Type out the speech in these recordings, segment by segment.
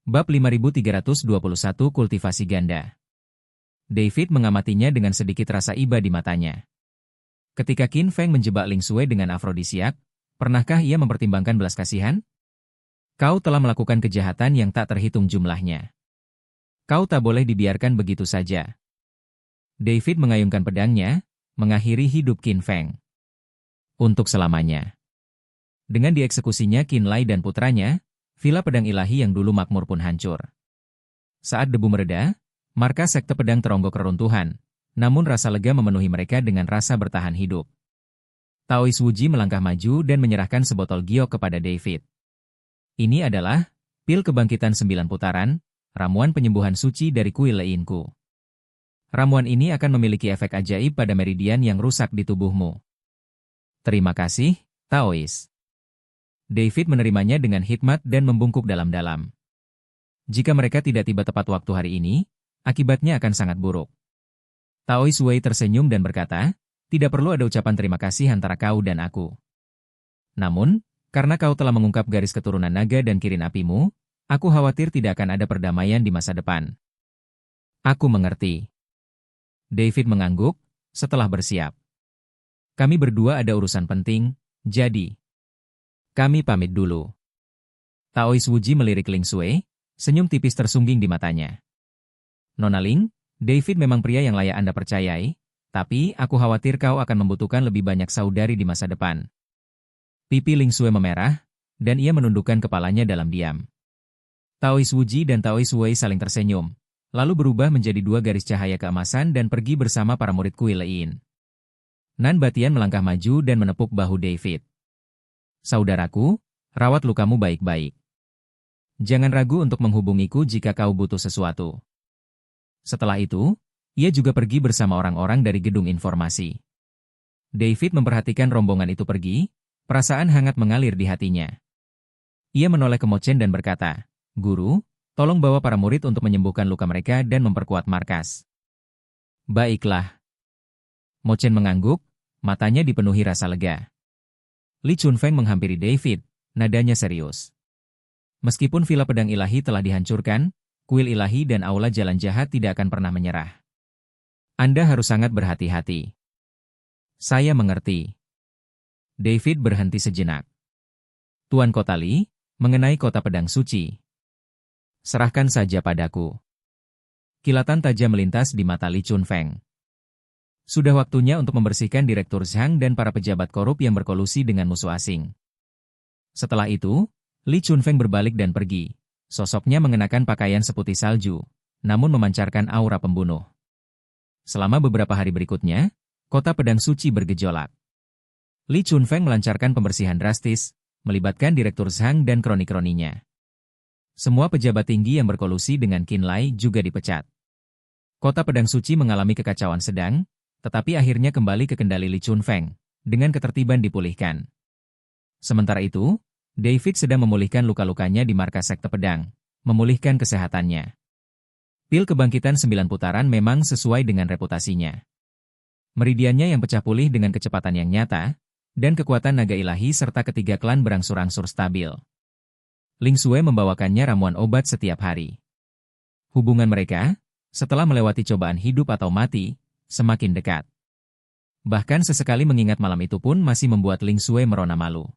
Bab 5321 Kultivasi Ganda. David mengamatinya dengan sedikit rasa iba di matanya. Ketika Qin Feng menjebak Ling Sui dengan afrodisiak, pernahkah ia mempertimbangkan belas kasihan? Kau telah melakukan kejahatan yang tak terhitung jumlahnya. Kau tak boleh dibiarkan begitu saja. David mengayunkan pedangnya, mengakhiri hidup Qin Feng. Untuk selamanya. Dengan dieksekusinya Qin Lai dan putranya, Villa Pedang Ilahi yang dulu makmur pun hancur. Saat debu mereda, markas sekte pedang teronggok reruntuhan, namun rasa lega memenuhi mereka dengan rasa bertahan hidup. Taois Wuji melangkah maju dan menyerahkan sebotol giok kepada David. Ini adalah pil kebangkitan 9 putaran, ramuan penyembuhan suci dari kuil Leinku. Ramuan ini akan memiliki efek ajaib pada meridian yang rusak di tubuhmu. Terima kasih, Taois. David menerimanya dengan hikmat dan membungkuk dalam-dalam. Jika mereka tidak tiba tepat waktu hari ini, akibatnya akan sangat buruk. Taois Wei tersenyum dan berkata, tidak perlu ada ucapan terima kasih antara kau dan aku. Namun, karena kau telah mengungkap garis keturunan naga dan kirin apimu, aku khawatir tidak akan ada perdamaian di masa depan. Aku mengerti. David mengangguk, setelah bersiap. Kami berdua ada urusan penting, jadi kami pamit dulu. Taois Wuji melirik Ling Sui, senyum tipis tersungging di matanya. Nona Ling, David memang pria yang layak Anda percayai, tapi aku khawatir kau akan membutuhkan lebih banyak saudari di masa depan. Pipi Ling Sui memerah, dan ia menundukkan kepalanya dalam diam. Taois Wuji dan Taois Wei saling tersenyum, lalu berubah menjadi dua garis cahaya keemasan dan pergi bersama para murid kuil Lein. Nan Batian melangkah maju dan menepuk bahu David. Saudaraku, rawat lukamu baik-baik. Jangan ragu untuk menghubungiku jika kau butuh sesuatu. Setelah itu, ia juga pergi bersama orang-orang dari gedung informasi. David memperhatikan rombongan itu pergi, perasaan hangat mengalir di hatinya. Ia menoleh ke Mo Chen dan berkata, Guru, tolong bawa para murid untuk menyembuhkan luka mereka dan memperkuat markas. Baiklah. Mo Chen mengangguk, matanya dipenuhi rasa lega. Li Chunfeng menghampiri David, nadanya serius. Meskipun Villa Pedang Ilahi telah dihancurkan, kuil ilahi dan aula jalan jahat tidak akan pernah menyerah. Anda harus sangat berhati-hati. Saya mengerti. David berhenti sejenak. Tuan Kotali, mengenai kota pedang suci. Serahkan saja padaku. Kilatan tajam melintas di mata Li Chunfeng. Sudah waktunya untuk membersihkan Direktur Zhang dan para pejabat korup yang berkolusi dengan musuh asing. Setelah itu, Li Chunfeng berbalik dan pergi. Sosoknya mengenakan pakaian seputih salju, namun memancarkan aura pembunuh. Selama beberapa hari berikutnya, kota pedang suci bergejolak. Li Chunfeng melancarkan pembersihan drastis, melibatkan Direktur Zhang dan kroni-kroninya. Semua pejabat tinggi yang berkolusi dengan Qin Lai juga dipecat. Kota pedang suci mengalami kekacauan sedang, tetapi akhirnya kembali ke kendali Li Chunfeng, dengan ketertiban dipulihkan. Sementara itu, David sedang memulihkan luka-lukanya di markas sekte pedang, memulihkan kesehatannya. Pil kebangkitan 9 putaran memang sesuai dengan reputasinya. Meridiannya yang pecah pulih dengan kecepatan yang nyata, dan kekuatan naga ilahi serta ketiga klan berangsur-angsur stabil. Ling Sui membawakannya ramuan obat setiap hari. Hubungan mereka, setelah melewati cobaan hidup atau mati, semakin dekat. Bahkan sesekali mengingat malam itu pun masih membuat Ling Sui merona malu.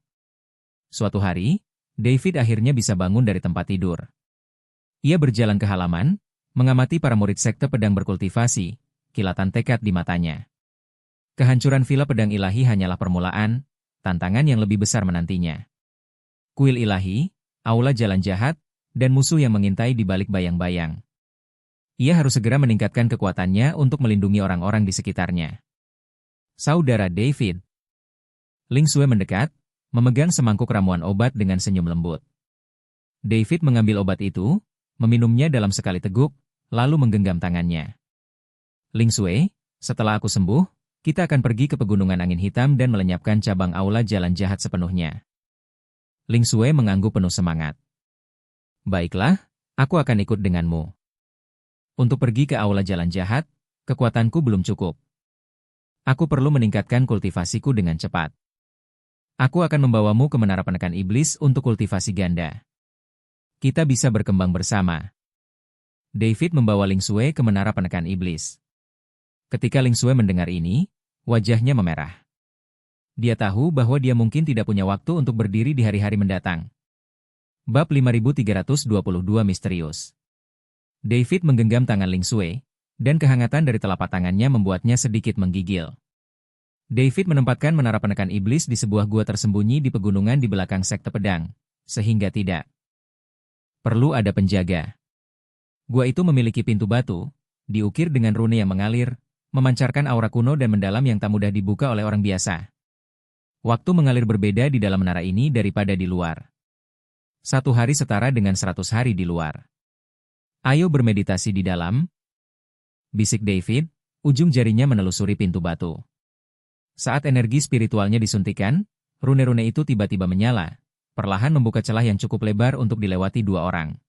Suatu hari, David akhirnya bisa bangun dari tempat tidur. Ia berjalan ke halaman, mengamati para murid sekte pedang berkultivasi, kilatan tekad di matanya. Kehancuran Villa Pedang Ilahi hanyalah permulaan, tantangan yang lebih besar menantinya. Kuil ilahi, aula jalan jahat, dan musuh yang mengintai di balik bayang-bayang. Ia harus segera meningkatkan kekuatannya untuk melindungi orang-orang di sekitarnya. Saudara David. Ling Sui mendekat, memegang semangkuk ramuan obat dengan senyum lembut. David mengambil obat itu, meminumnya dalam sekali teguk, lalu menggenggam tangannya. Ling Sui, setelah aku sembuh, kita akan pergi ke pegunungan angin hitam dan melenyapkan cabang aula jalan jahat sepenuhnya. Ling Sui mengangguk penuh semangat. Baiklah, aku akan ikut denganmu. Untuk pergi ke aula jalan jahat, kekuatanku belum cukup. Aku perlu meningkatkan kultivasiku dengan cepat. Aku akan membawamu ke menara penekan iblis untuk kultivasi ganda. Kita bisa berkembang bersama. David membawa Ling Sui ke menara penekan iblis. Ketika Ling Sui mendengar ini, wajahnya memerah. Dia tahu bahwa dia mungkin tidak punya waktu untuk berdiri di hari-hari mendatang. Bab 5322 Misterius. David menggenggam tangan Ling Sui, dan kehangatan dari telapak tangannya membuatnya sedikit menggigil. David menempatkan menara penekan iblis di sebuah gua tersembunyi di pegunungan di belakang sekte pedang, sehingga tidak perlu ada penjaga. Gua itu memiliki pintu batu, diukir dengan rune yang mengalir, memancarkan aura kuno dan mendalam yang tak mudah dibuka oleh orang biasa. Waktu mengalir berbeda di dalam menara ini daripada di luar. 1 hari setara dengan 100 hari di luar. Ayo bermeditasi di dalam, bisik David, ujung jarinya menelusuri pintu batu. Saat energi spiritualnya disuntikan, rune-rune itu tiba-tiba menyala, perlahan membuka celah yang cukup lebar untuk dilewati 2 orang.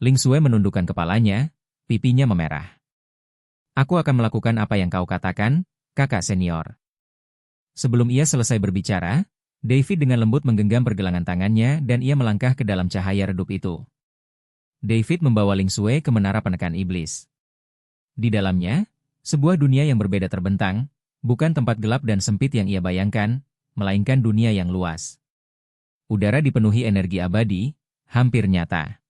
Ling Sui menundukkan kepalanya, pipinya memerah. Aku akan melakukan apa yang kau katakan, kakak senior. Sebelum ia selesai berbicara, David dengan lembut menggenggam pergelangan tangannya dan ia melangkah ke dalam cahaya redup itu. David membawa Ling Sui ke menara penekan iblis. Di dalamnya, sebuah dunia yang berbeda terbentang, bukan tempat gelap dan sempit yang ia bayangkan, melainkan dunia yang luas. Udara dipenuhi energi abadi, hampir nyata.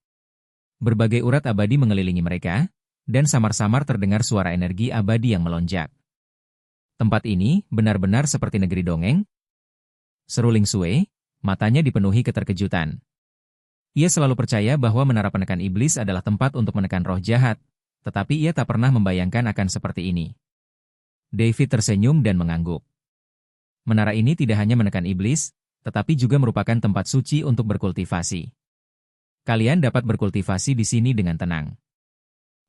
Berbagai urat abadi mengelilingi mereka, dan samar-samar terdengar suara energi abadi yang melonjak. Tempat ini benar-benar seperti negeri dongeng. Seru Ling Sui, matanya dipenuhi keterkejutan. Ia selalu percaya bahwa menara penekan iblis adalah tempat untuk menekan roh jahat, tetapi ia tak pernah membayangkan akan seperti ini. David tersenyum dan mengangguk. Menara ini tidak hanya menekan iblis, tetapi juga merupakan tempat suci untuk berkultivasi. Kalian dapat berkultivasi di sini dengan tenang.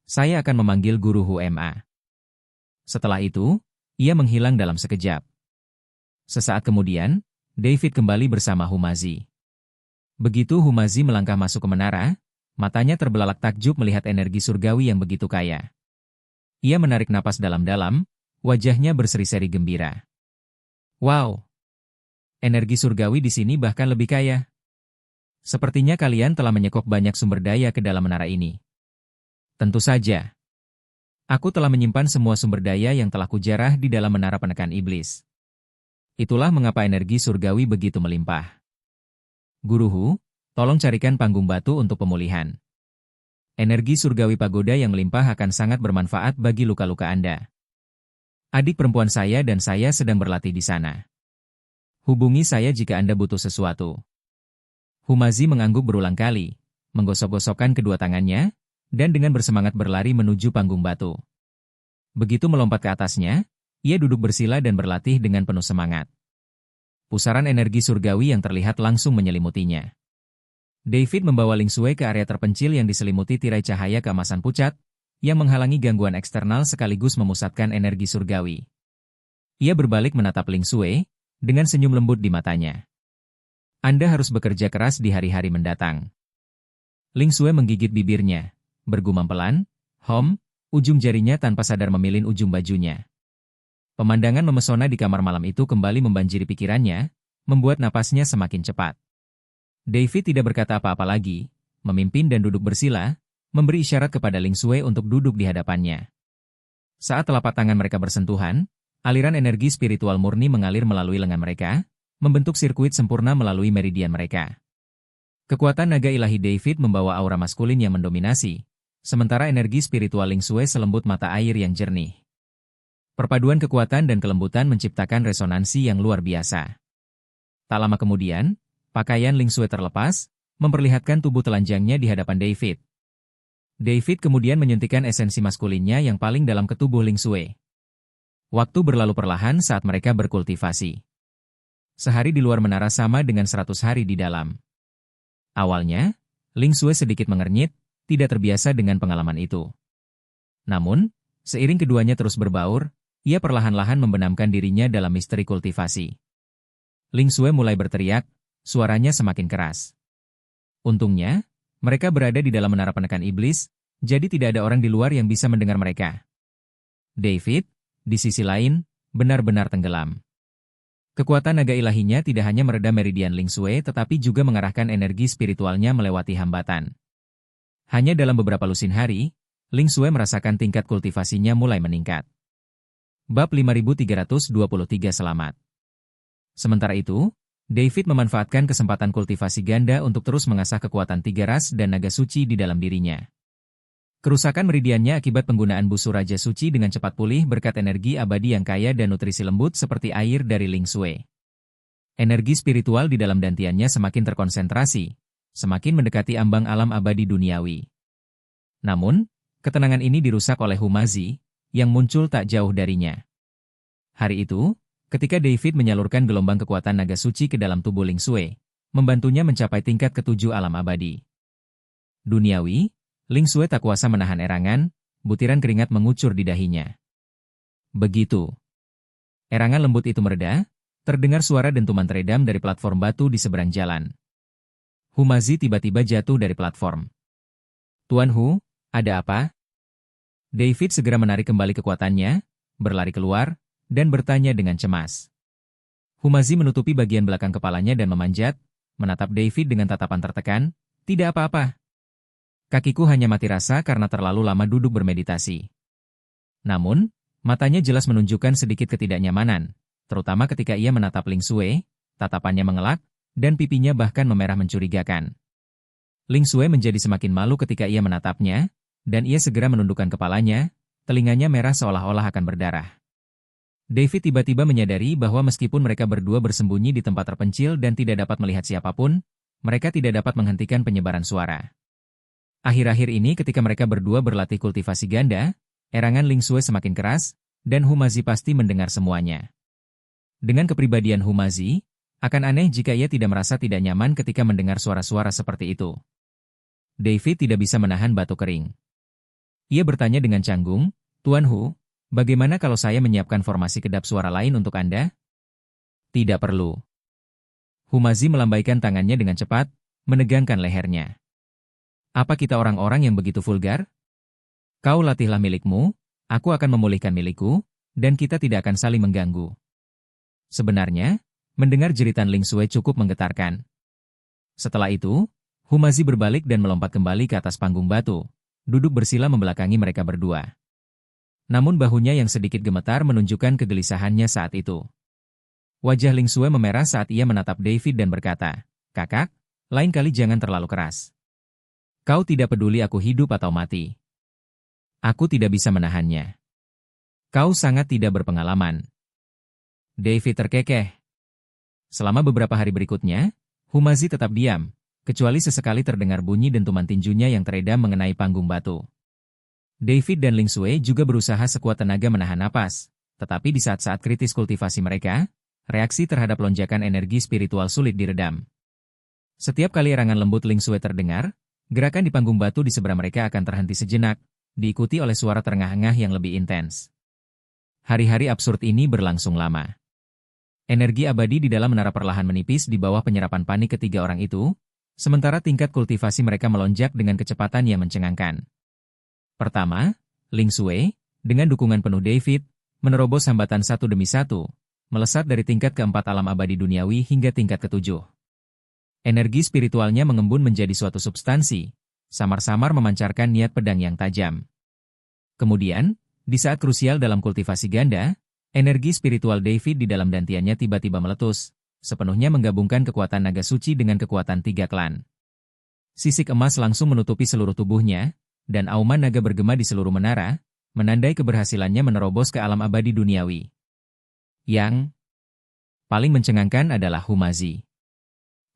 Saya akan memanggil guru Huma. Setelah itu, ia menghilang dalam sekejap. Sesaat kemudian, David kembali bersama Humazi. Begitu Humazi melangkah masuk ke menara, matanya terbelalak takjub melihat energi surgawi yang begitu kaya. Ia menarik napas dalam-dalam, wajahnya berseri-seri gembira. Wow! Energi surgawi di sini bahkan lebih kaya. Sepertinya kalian telah menyekop banyak sumber daya ke dalam menara ini. Tentu saja. Aku telah menyimpan semua sumber daya yang telah kujarah di dalam menara penekan iblis. Itulah mengapa energi surgawi begitu melimpah. Guru Hu, tolong carikan panggung batu untuk pemulihan. Energi surgawi pagoda yang melimpah akan sangat bermanfaat bagi luka-luka Anda. Adik perempuan saya dan saya sedang berlatih di sana. Hubungi saya jika Anda butuh sesuatu. Humazi mengangguk berulang kali, menggosok-gosokkan kedua tangannya, dan dengan bersemangat berlari menuju panggung batu. Begitu melompat ke atasnya, ia duduk bersila dan berlatih dengan penuh semangat. Pusaran energi surgawi yang terlihat langsung menyelimutinya. David membawa Ling Sui ke area terpencil yang diselimuti tirai cahaya keemasan pucat, yang menghalangi gangguan eksternal sekaligus memusatkan energi surgawi. Ia berbalik menatap Ling Sui, dengan senyum lembut di matanya. Anda harus bekerja keras di hari-hari mendatang. Ling Sui menggigit bibirnya, bergumam pelan, ujung jarinya tanpa sadar memilin ujung bajunya. Pemandangan memesona di kamar malam itu kembali membanjiri pikirannya, membuat napasnya semakin cepat. David tidak berkata apa-apa lagi, memimpin dan duduk bersila, memberi isyarat kepada Ling Sui untuk duduk di hadapannya. Saat telapak tangan mereka bersentuhan, aliran energi spiritual murni mengalir melalui lengan mereka, membentuk sirkuit sempurna melalui meridian mereka. Kekuatan naga ilahi David membawa aura maskulin yang mendominasi, sementara energi spiritual Ling Sui selembut mata air yang jernih. Perpaduan kekuatan dan kelembutan menciptakan resonansi yang luar biasa. Tak lama kemudian, pakaian Ling Sui terlepas, memperlihatkan tubuh telanjangnya di hadapan David. David kemudian menyuntikkan esensi maskulinnya yang paling dalam ke tubuh Ling Sui. Waktu berlalu perlahan saat mereka berkultivasi. Sehari di luar menara sama dengan 100 hari di dalam. Awalnya, Ling Sui sedikit mengernyit, tidak terbiasa dengan pengalaman itu. Namun, seiring keduanya terus berbaur, ia perlahan-lahan membenamkan dirinya dalam misteri kultivasi. Ling Sui mulai berteriak, suaranya semakin keras. Untungnya, mereka berada di dalam menara penekan iblis, jadi tidak ada orang di luar yang bisa mendengar mereka. David, di sisi lain, benar-benar tenggelam. Kekuatan naga ilahinya tidak hanya meredam meridian Ling Shui tetapi juga mengarahkan energi spiritualnya melewati hambatan. Hanya dalam beberapa lusin hari, Ling Shui merasakan tingkat kultivasinya mulai meningkat. Bab 5323 Selamat. Sementara itu, David memanfaatkan kesempatan kultivasi ganda untuk terus mengasah kekuatan tiga ras dan naga suci di dalam dirinya. Kerusakan meridiannya akibat penggunaan busur Raja Suci dengan cepat pulih berkat energi abadi yang kaya dan nutrisi lembut seperti air dari Ling Shui. Energi spiritual di dalam dantiannya semakin terkonsentrasi, semakin mendekati ambang alam abadi duniawi. Namun, ketenangan ini dirusak oleh Humazi, yang muncul tak jauh darinya. Hari itu, ketika David menyalurkan gelombang kekuatan naga suci ke dalam tubuh Ling Shui, membantunya mencapai tingkat ketujuh alam abadi. Duniawi, Ling Shui tak kuasa menahan erangan, butiran keringat mengucur di dahinya. Begitu erangan lembut itu mereda, terdengar suara dentuman teredam dari platform batu di seberang jalan. Humazi tiba-tiba jatuh dari platform. Tuan Hu, ada apa? David segera menarik kembali kekuatannya, berlari keluar, dan bertanya dengan cemas. Humazi menutupi bagian belakang kepalanya dan memanjat, menatap David dengan tatapan tertekan, tidak apa-apa. Kakiku hanya mati rasa karena terlalu lama duduk bermeditasi. Namun, matanya jelas menunjukkan sedikit ketidaknyamanan, terutama ketika ia menatap Ling Shui, tatapannya mengelak, dan pipinya bahkan memerah mencurigakan. Ling Shui menjadi semakin malu ketika ia menatapnya, dan ia segera menundukkan kepalanya, telinganya merah seolah-olah akan berdarah. David tiba-tiba menyadari bahwa meskipun mereka berdua bersembunyi di tempat terpencil dan tidak dapat melihat siapapun, mereka tidak dapat menghentikan penyebaran suara. Akhir-akhir ini ketika mereka berdua berlatih kultivasi ganda, erangan Ling Shui semakin keras, dan Humazi pasti mendengar semuanya. Dengan kepribadian Humazi, akan aneh jika ia tidak merasa tidak nyaman ketika mendengar suara-suara seperti itu. David tidak bisa menahan batuk kering. Ia bertanya dengan canggung, Tuan Hu, bagaimana kalau saya menyiapkan formasi kedap suara lain untuk Anda? Tidak perlu. Humazi melambaikan tangannya dengan cepat, menegangkan lehernya. Apa kita orang-orang yang begitu vulgar? Kau latihlah milikmu, aku akan memulihkan milikku, dan kita tidak akan saling mengganggu. Sebenarnya, mendengar jeritan Ling Shui cukup menggetarkan. Setelah itu, Humazi berbalik dan melompat kembali ke atas panggung batu, duduk bersila membelakangi mereka berdua. Namun bahunya yang sedikit gemetar menunjukkan kegelisahannya saat itu. Wajah Ling Shui memerah saat ia menatap David dan berkata, Kakak, lain kali jangan terlalu keras. Kau tidak peduli aku hidup atau mati. Aku tidak bisa menahannya. Kau sangat tidak berpengalaman. David terkekeh. Selama beberapa hari berikutnya, Humazi tetap diam, kecuali sesekali terdengar bunyi dentuman tinjunya yang teredam mengenai panggung batu. David dan Ling Shui juga berusaha sekuat tenaga menahan napas, tetapi di saat-saat kritis kultivasi mereka, reaksi terhadap lonjakan energi spiritual sulit diredam. Setiap kali erangan lembut Ling Shui terdengar, gerakan di panggung batu di seberang mereka akan terhenti sejenak, diikuti oleh suara terengah-engah yang lebih intens. Hari-hari absurd ini berlangsung lama. Energi abadi di dalam menara perlahan menipis di bawah penyerapan panik ketiga orang itu, sementara tingkat kultivasi mereka melonjak dengan kecepatan yang mencengangkan. Pertama, Ling Shui, dengan dukungan penuh David, menerobos hambatan satu demi satu, melesat dari tingkat keempat alam abadi duniawi hingga tingkat ketujuh. Energi spiritualnya mengembun menjadi suatu substansi, samar-samar memancarkan niat pedang yang tajam. Kemudian, di saat krusial dalam kultivasi ganda, energi spiritual David di dalam dantiannya tiba-tiba meletus, sepenuhnya menggabungkan kekuatan naga suci dengan kekuatan tiga klan. Sisik emas langsung menutupi seluruh tubuhnya, dan auman naga bergema di seluruh menara, menandai keberhasilannya menerobos ke alam abadi duniawi. Yang paling mencengangkan adalah Humazi.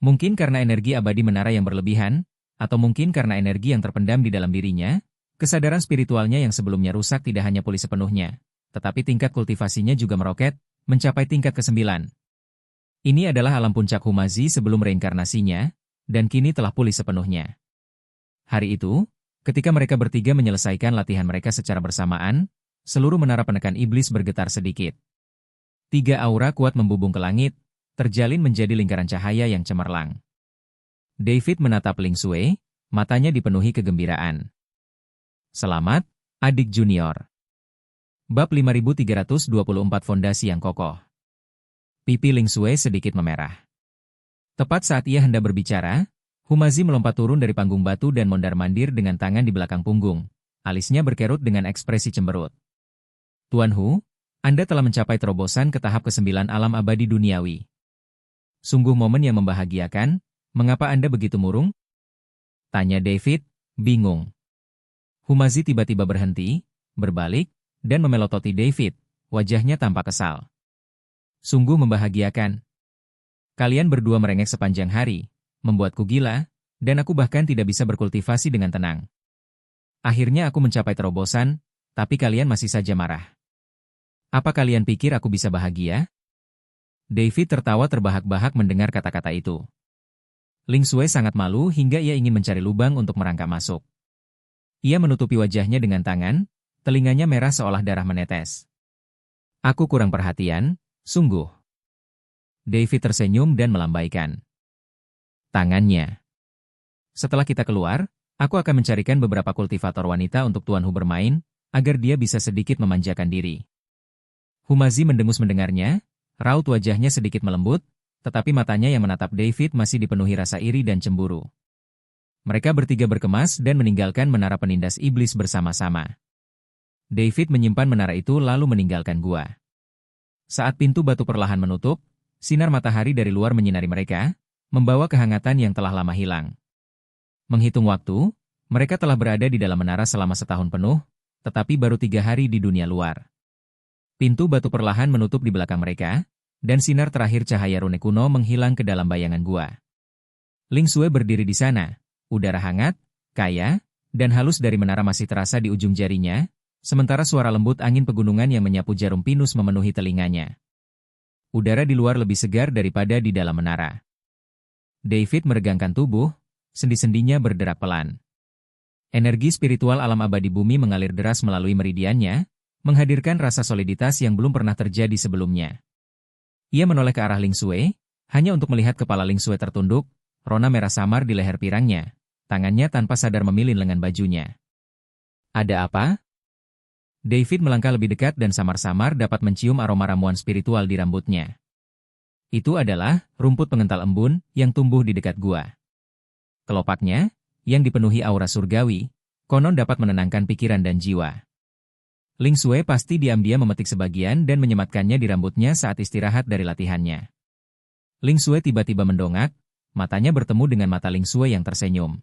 Mungkin karena energi abadi menara yang berlebihan, atau mungkin karena energi yang terpendam di dalam dirinya, kesadaran spiritualnya yang sebelumnya rusak tidak hanya pulih sepenuhnya, tetapi tingkat kultivasinya juga meroket, mencapai tingkat ke-9. Ini adalah alam puncak Humazi sebelum reinkarnasinya, dan kini telah pulih sepenuhnya. Hari itu, ketika mereka bertiga menyelesaikan latihan mereka secara bersamaan, seluruh menara penekan iblis bergetar sedikit. 3 aura kuat membubung ke langit, terjalin menjadi lingkaran cahaya yang cemerlang. David menatap Ling Shui, matanya dipenuhi kegembiraan. Selamat, adik junior. Bab 5324 Fondasi yang Kokoh. Pipi Ling Sui sedikit memerah. Tepat saat ia hendak berbicara, Humazi melompat turun dari panggung batu dan mondar-mandir dengan tangan di belakang punggung. Alisnya berkerut dengan ekspresi cemberut. Tuan Hu, Anda telah mencapai terobosan ke tahap ke-9 alam abadi duniawi. Sungguh momen yang membahagiakan, mengapa Anda begitu murung? Tanya David, bingung. Humazi tiba-tiba berhenti, berbalik, dan memelototi David, wajahnya tampak kesal. Sungguh membahagiakan. Kalian berdua merengek sepanjang hari, membuatku gila, dan aku bahkan tidak bisa berkultivasi dengan tenang. Akhirnya aku mencapai terobosan, tapi kalian masih saja marah. Apa kalian pikir aku bisa bahagia? David tertawa terbahak-bahak mendengar kata-kata itu. Ling Sui sangat malu hingga ia ingin mencari lubang untuk merangkak masuk. Ia menutupi wajahnya dengan tangan, telinganya merah seolah darah menetes. Aku kurang perhatian, sungguh. David tersenyum dan melambaikan tangannya. Setelah kita keluar, aku akan mencarikan beberapa kultivator wanita untuk Tuan Hu bermain, agar dia bisa sedikit memanjakan diri. Humazi mendengus mendengarnya, raut wajahnya sedikit melembut, tetapi matanya yang menatap David masih dipenuhi rasa iri dan cemburu. Mereka bertiga berkemas dan meninggalkan menara penindas iblis bersama-sama. David menyimpan menara itu lalu meninggalkan gua. Saat pintu batu perlahan menutup, sinar matahari dari luar menyinari mereka, membawa kehangatan yang telah lama hilang. Menghitung waktu, mereka telah berada di dalam menara selama setahun penuh, tetapi baru 3 hari di dunia luar. Pintu batu perlahan menutup di belakang mereka, dan sinar terakhir cahaya rune kuno menghilang ke dalam bayangan gua. Ling Sui berdiri di sana, udara hangat, kaya, dan halus dari menara masih terasa di ujung jarinya, sementara suara lembut angin pegunungan yang menyapu jarum pinus memenuhi telinganya. Udara di luar lebih segar daripada di dalam menara. David meregangkan tubuh, sendi-sendinya berderak pelan. Energi spiritual alam abadi bumi mengalir deras melalui meridiannya, menghadirkan rasa soliditas yang belum pernah terjadi sebelumnya. Ia menoleh ke arah Ling Sui, hanya untuk melihat kepala Ling Sui tertunduk, rona merah samar di leher pirangnya, tangannya tanpa sadar memilin lengan bajunya. Ada apa? David melangkah lebih dekat dan samar-samar dapat mencium aroma ramuan spiritual di rambutnya. Itu adalah rumput pengental embun yang tumbuh di dekat gua. Kelopaknya, yang dipenuhi aura surgawi, konon dapat menenangkan pikiran dan jiwa. Ling Sui pasti diam-diam memetik sebagian dan menyematkannya di rambutnya saat istirahat dari latihannya. Ling Sui tiba-tiba mendongak, matanya bertemu dengan mata Ling Sui yang tersenyum.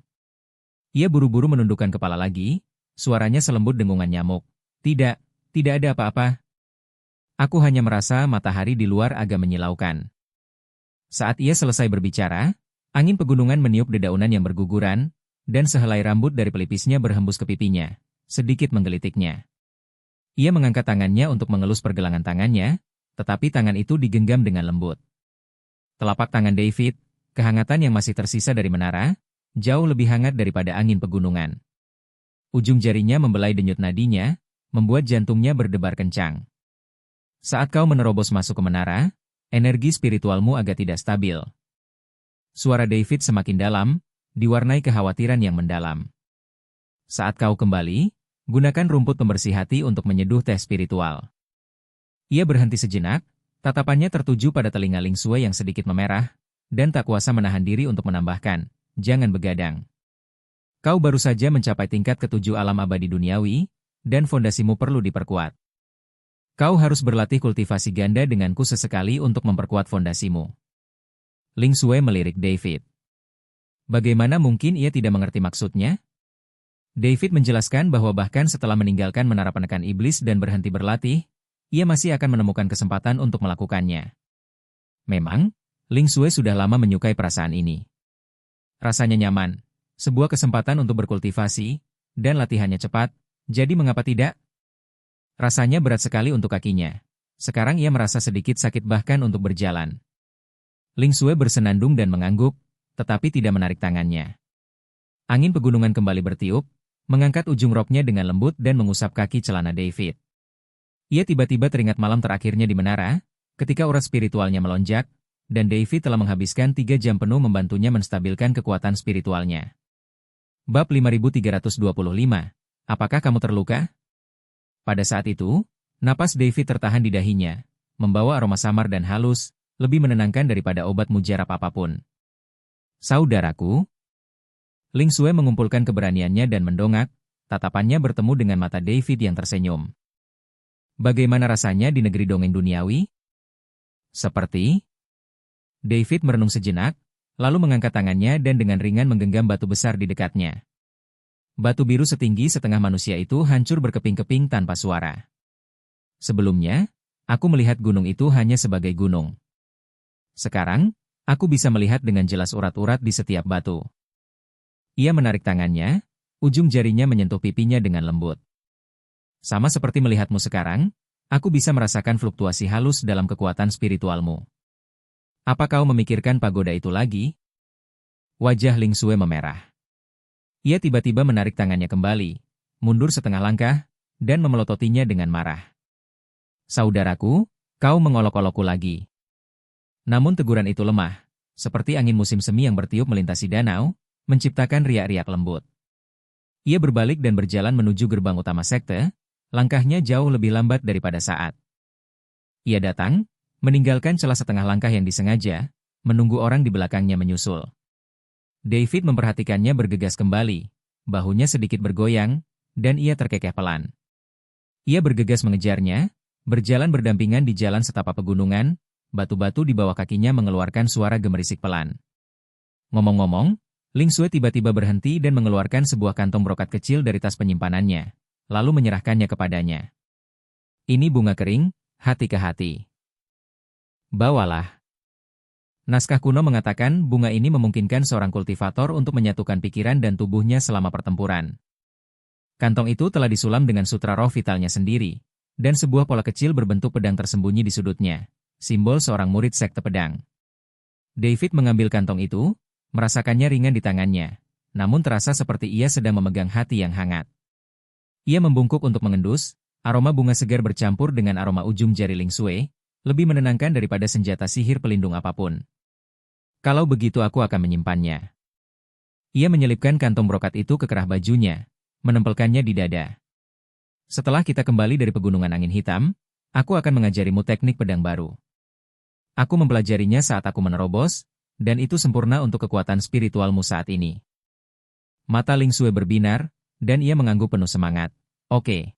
Ia buru-buru menundukkan kepala lagi, suaranya selembut dengungan nyamuk. Tidak ada apa-apa. Aku hanya merasa matahari di luar agak menyilaukan. Saat ia selesai berbicara, angin pegunungan meniup dedaunan yang berguguran, dan sehelai rambut dari pelipisnya berhembus ke pipinya, sedikit menggelitiknya. Ia mengangkat tangannya untuk mengelus pergelangan tangannya, tetapi tangan itu digenggam dengan lembut. Telapak tangan David, kehangatan yang masih tersisa dari menara, jauh lebih hangat daripada angin pegunungan. Ujung jarinya membelai denyut nadinya, membuat jantungnya berdebar kencang. Saat kau menerobos masuk ke menara, energi spiritualmu agak tidak stabil. Suara David semakin dalam, diwarnai kekhawatiran yang mendalam. Saat kau kembali, gunakan rumput pembersih hati untuk menyeduh teh spiritual. Ia berhenti sejenak, tatapannya tertuju pada telinga Ling Sui yang sedikit memerah, dan tak kuasa menahan diri untuk menambahkan, jangan begadang. Kau baru saja mencapai tingkat ke-7 alam abadi duniawi, dan fondasimu perlu diperkuat. Kau harus berlatih kultivasi ganda denganku sesekali untuk memperkuat fondasimu. Ling Sui melirik David. Bagaimana mungkin ia tidak mengerti maksudnya? David menjelaskan bahwa bahkan setelah meninggalkan menara penekan iblis dan berhenti berlatih, ia masih akan menemukan kesempatan untuk melakukannya. Memang, Ling Sui sudah lama menyukai perasaan ini. Rasanya nyaman, sebuah kesempatan untuk berkultivasi, dan latihannya cepat, jadi mengapa tidak? Rasanya berat sekali untuk kakinya. Sekarang ia merasa sedikit sakit bahkan untuk berjalan. Ling Sui bersenandung dan mengangguk, tetapi tidak menarik tangannya. Angin pegunungan kembali bertiup, mengangkat ujung roknya dengan lembut dan mengusap kaki celana David. Ia tiba-tiba teringat malam terakhirnya di menara, ketika aura spiritualnya melonjak, dan David telah menghabiskan 3 jam penuh membantunya menstabilkan kekuatan spiritualnya. Bab 5325, apakah kamu terluka? Pada saat itu, napas David tertahan di dahinya, membawa aroma samar dan halus, lebih menenangkan daripada obat mujarab apapun. Saudaraku. Ling Sui mengumpulkan keberaniannya dan mendongak, tatapannya bertemu dengan mata David yang tersenyum. Bagaimana rasanya di negeri dongeng duniawi? Seperti? David merenung sejenak, lalu mengangkat tangannya dan dengan ringan menggenggam batu besar di dekatnya. Batu biru setinggi setengah manusia itu hancur berkeping-keping tanpa suara. Sebelumnya, aku melihat gunung itu hanya sebagai gunung. Sekarang, aku bisa melihat dengan jelas urat-urat di setiap batu. Ia menarik tangannya, ujung jarinya menyentuh pipinya dengan lembut. Sama seperti melihatmu sekarang, aku bisa merasakan fluktuasi halus dalam kekuatan spiritualmu. Apa kau memikirkan pagoda itu lagi? Wajah Ling Sui memerah. Ia tiba-tiba menarik tangannya kembali, mundur setengah langkah, dan memelototinya dengan marah. Saudaraku, kau mengolok-olokku lagi. Namun teguran itu lemah, seperti angin musim semi yang bertiup melintasi danau, menciptakan riak-riak lembut. Ia berbalik dan berjalan menuju gerbang utama sekte, langkahnya jauh lebih lambat daripada saat. Ia datang, meninggalkan celah setengah langkah yang disengaja, menunggu orang di belakangnya menyusul. David memperhatikannya bergegas kembali, bahunya sedikit bergoyang, dan ia terkekeh pelan. Ia bergegas mengejarnya, berjalan berdampingan di jalan setapak pegunungan, batu-batu di bawah kakinya mengeluarkan suara gemerisik pelan. Ngomong-ngomong, Ling Sui tiba-tiba berhenti dan mengeluarkan sebuah kantong brokat kecil dari tas penyimpanannya, lalu menyerahkannya kepadanya. Ini bunga kering, hati ke hati. Bawalah. Naskah kuno mengatakan bunga ini memungkinkan seorang kultivator untuk menyatukan pikiran dan tubuhnya selama pertempuran. Kantong itu telah disulam dengan sutra roh vitalnya sendiri, dan sebuah pola kecil berbentuk pedang tersembunyi di sudutnya, simbol seorang murid sekte pedang. David mengambil kantong itu, merasakannya ringan di tangannya, namun terasa seperti ia sedang memegang hati yang hangat. Ia membungkuk untuk mengendus, aroma bunga segar bercampur dengan aroma ujung jari Ling Sui, lebih menenangkan daripada senjata sihir pelindung apapun. Kalau begitu aku akan menyimpannya. Ia menyelipkan kantong brokat itu ke kerah bajunya, menempelkannya di dada. Setelah kita kembali dari pegunungan angin hitam, aku akan mengajarimu teknik pedang baru. Aku mempelajarinya saat aku menerobos, dan itu sempurna untuk kekuatan spiritualmu saat ini. Mata Ling Sui berbinar, dan ia mengangguk penuh semangat. Oke.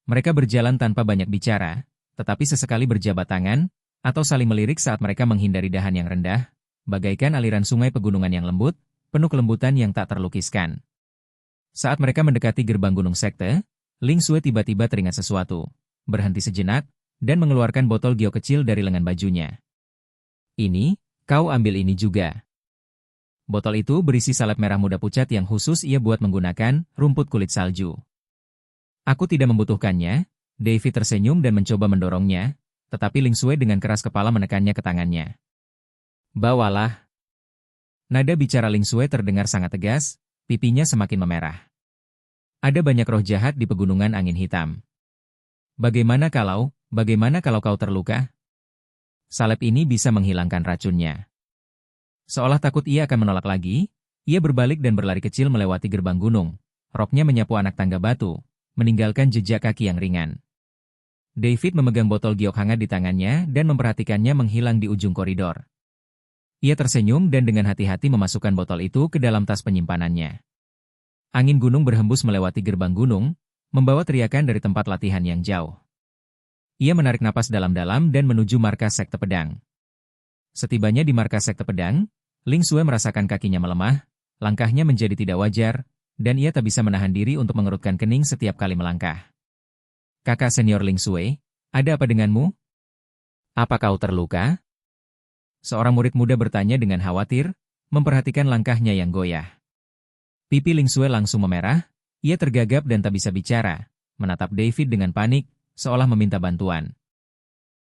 Mereka berjalan tanpa banyak bicara, tetapi sesekali berjabat tangan, atau saling melirik saat mereka menghindari dahan yang rendah, bagaikan aliran sungai pegunungan yang lembut, penuh kelembutan yang tak terlukiskan. Saat mereka mendekati gerbang gunung sekte, Ling Sui tiba-tiba teringat sesuatu, berhenti sejenak, dan mengeluarkan botol gio kecil dari lengan bajunya. Ini, kau ambil ini juga. Botol itu berisi salep merah muda pucat yang khusus ia buat menggunakan rumput kulit salju. Aku tidak membutuhkannya, David tersenyum dan mencoba mendorongnya, tetapi Ling Sui dengan keras kepala menekannya ke tangannya. Bawalah. Nada bicara Ling Sui terdengar sangat tegas, pipinya semakin memerah. Ada banyak roh jahat di pegunungan angin hitam. Bagaimana kalau kau terluka? Salep ini bisa menghilangkan racunnya. Seolah takut ia akan menolak lagi, ia berbalik dan berlari kecil melewati gerbang gunung. Roknya menyapu anak tangga batu, meninggalkan jejak kaki yang ringan. David memegang botol giok hangat di tangannya dan memperhatikannya menghilang di ujung koridor. Ia tersenyum dan dengan hati-hati memasukkan botol itu ke dalam tas penyimpanannya. Angin gunung berhembus melewati gerbang gunung, membawa teriakan dari tempat latihan yang jauh. Ia menarik napas dalam-dalam dan menuju markas sekte pedang. Setibanya di markas sekte pedang, Ling Sui merasakan kakinya melemah, langkahnya menjadi tidak wajar, dan ia tak bisa menahan diri untuk mengerutkan kening setiap kali melangkah. Kakak senior Ling Sui, ada apa denganmu? Apa kau terluka? Seorang murid muda bertanya dengan khawatir, memperhatikan langkahnya yang goyah. Pipi Ling Sui langsung memerah, ia tergagap dan tak bisa bicara, menatap David dengan panik, seolah meminta bantuan.